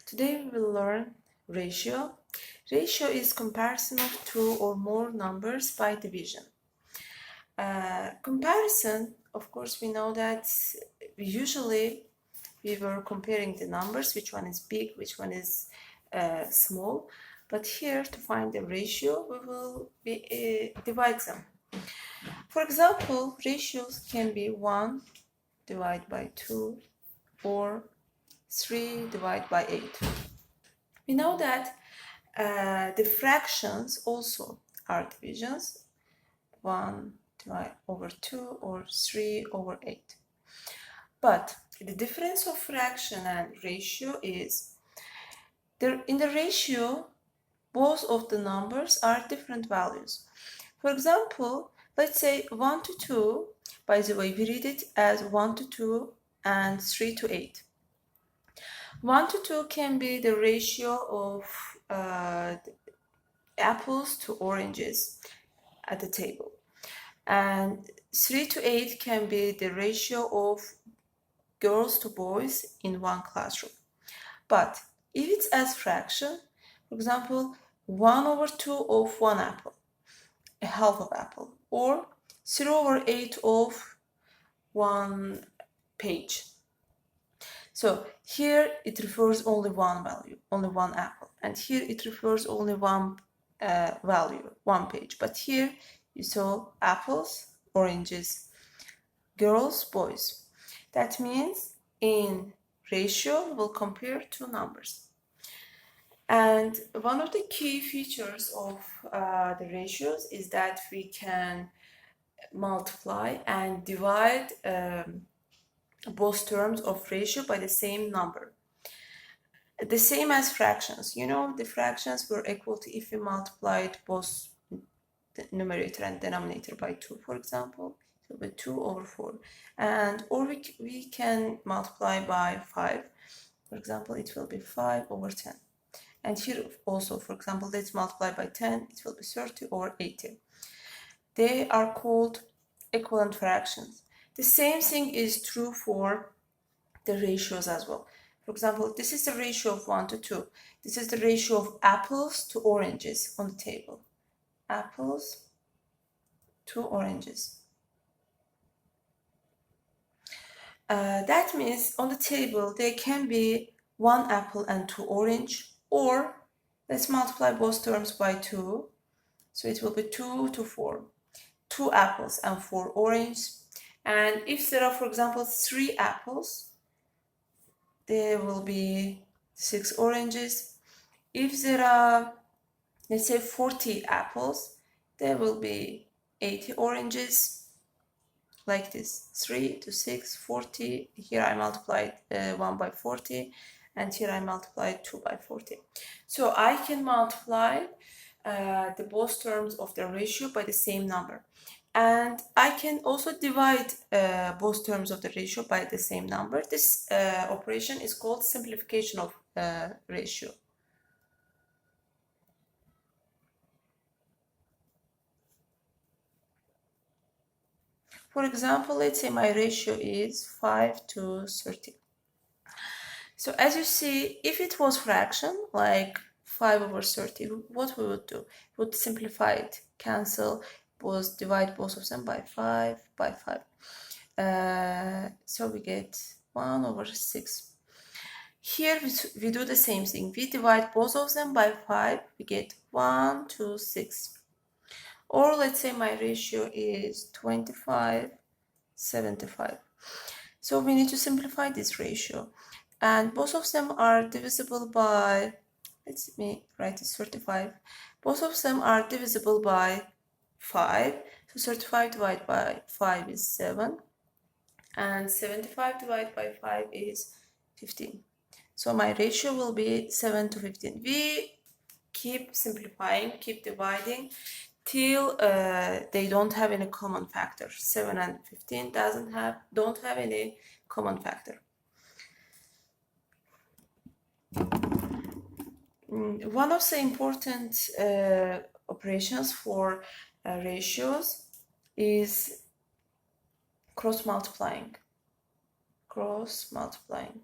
Today we will learn ratio. Ratio is comparison of two or more numbers by division. Comparison, of course, we know that usually we were comparing the numbers, which one is big, which one is small. But here, to find the ratio, we will divide them. For example, ratios can be 1 divided by 2 or 3 divided by 8. We know that the fractions also are divisions, 1 divided over 2 or 3 over 8. But the difference of fraction and ratio is in the ratio, both of the numbers are different values. For example, let's say 1 to 2, by the way, we read it as 1 to 2 and 3 to 8. 1 to 2 can be the ratio of apples to oranges at the table. And 3 to 8 can be the ratio of girls to boys in one classroom. But if it's as fraction, for example, 1 over 2 of one apple, a half of apple, or 0 over 8 of one page. So here it refers only one value, only one apple, and here it refers only one value, one page. But here you saw apples, oranges, girls, boys. That means in ratio we'll compare two numbers. And one of the key features of the ratios is that we can multiply and divide both terms of ratio by the same number. The same as fractions. You know, the fractions were equal to if we multiplied both the numerator and denominator by 2, for example. So it will be 2 over 4. Or we can multiply by 5. For example, it will be 5 over 10. And here also, for example, let's multiply by 10. It will be 30 over 80. They are called equivalent fractions. The same thing is true for the ratios as well. For example, this is the ratio of 1 to 2. This is the ratio of apples to oranges on the table. Apples to oranges. That means on the table there can be 1 apple and 2 orange, or let's multiply both terms by 2. So it will be 2 to 4. 2 apples and 4 orange. And if there are, for example, 3 apples, there will be 6 oranges. If there are, let's say, 40 apples, there will be 80 oranges, like this. 3 to 6, 40. Here I multiplied 1 by 40, and here I multiplied 2 by 40. So I can multiply the both terms of the ratio by the same number. And I can also divide both terms of the ratio by the same number. This operation is called simplification of ratio. For example, let's say my ratio is 5 to 30. So as you see, if it was fraction, like 5 over 30, what we would do? We would simplify it, cancel, divide both of them by 5, by 5. So we get 1 over 6. Here we do the same thing. We divide both of them by 5, we get 1 to 6. Or let's say my ratio is 25, 75. So we need to simplify this ratio. And both of them are divisible by, let me write it 35. Both of them are divisible by 5. So 35 divided by 5 is 7. And 75 divided by 5 is 15. So my ratio will be 7 to 15. We keep simplifying, keep dividing till they don't have any common factor. 7 and 15 don't have any common factor. One of the important operations for ratios is cross multiplying. Cross multiplying.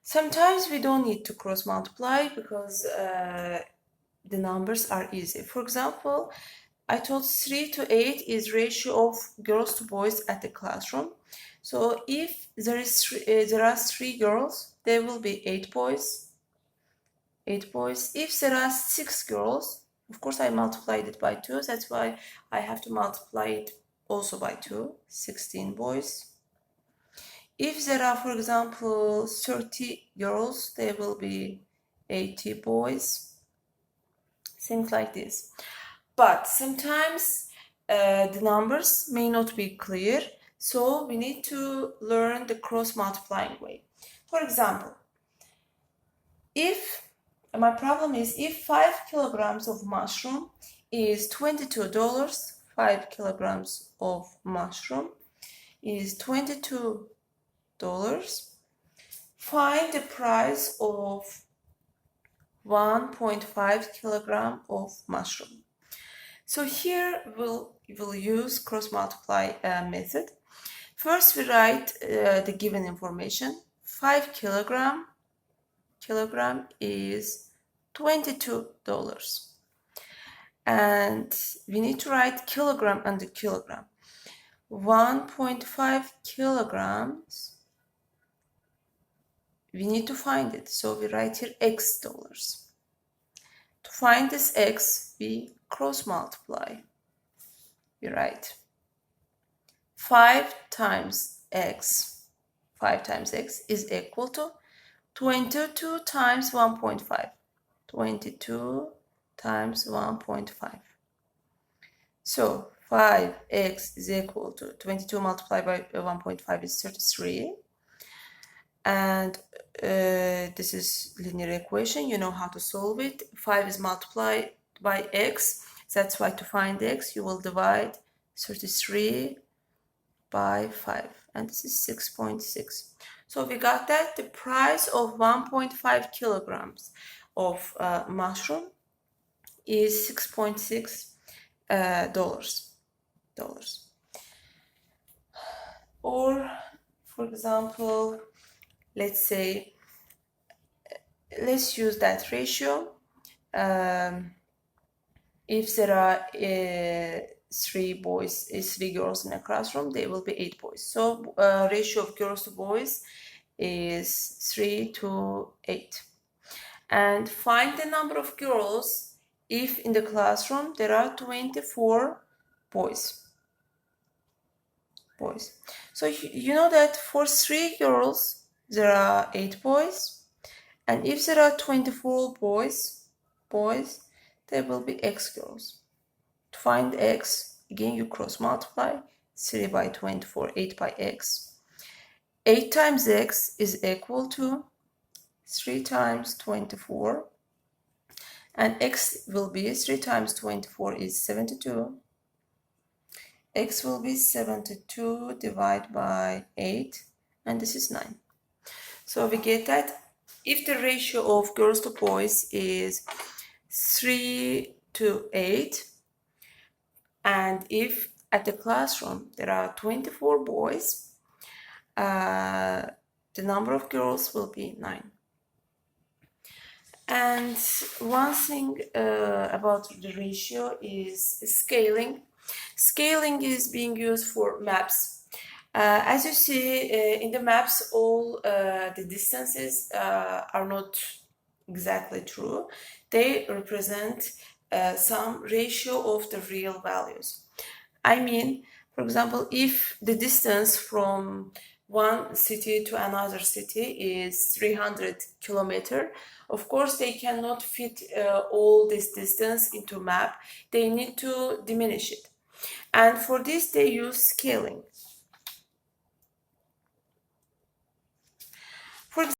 Sometimes we don't need to cross multiply because the numbers are easy. For example, I told 3 to 8 is ratio of girls to boys at the classroom. So if there are 3 girls, there will be 8 boys. 8 boys. If there are 6 girls, of course I multiplied it by 2. That's why I have to multiply it also by 2. 16 boys. If there are, for example, 30 girls, there will be 80 boys. Things like this. But sometimes the numbers may not be clear, so we need to learn the cross-multiplying way. For example, if my problem is if 5 kilograms of mushroom is $22, 5 kilograms of mushroom is $22, find the price of 1.5 kilogram of mushroom. So here we'll use cross-multiply method. First we write the given information. 5 kilogram is $22. And we need to write kilogram under kilogram. 1.5 kilograms, we need to find it. So we write here X dollars. To find this X, we cross multiply. We write 5 times X. 5 times X is equal to 22 times 1.5. 22 times 1.5. So 5x is equal to 22 multiplied by 1.5 is 33. And this is linear equation. You know how to solve it. 5 is multiplied by x. That's why to find x, you will divide 33 by 5. And this is 6.6. So we got that the price of 1.5 kilograms of mushroom is $6.6 dollars. Or, for example, let's use that ratio. If there are 3 girls in a classroom, there will be 8 boys. So ratio of girls to boys is 3 to 8. And find the number of girls if in the classroom there are 24 boys. So you know that for 3 girls there are 8 boys, and if there are 24 boys, there will be x girls. To find x, again you cross multiply 3 by 24, 8 by x. 8 times x is equal to 3 times 24, and x will be 3 times 24 is 72. X will be 72 divided by 8, and this is 9. So we get that if the ratio of girls to boys is 3 to 8, and if at the classroom there are 24 boys, the number of girls will be 9. And one thing about the ratio is scaling. Scaling is being used for maps. As you see in the maps, all the distances are not exactly true. They represent some ratio of the real values. I mean, for example, if the distance from one city to another city is 300 kilometers, of course they cannot fit all this distance into a map. They need to diminish it. And for this they use scaling.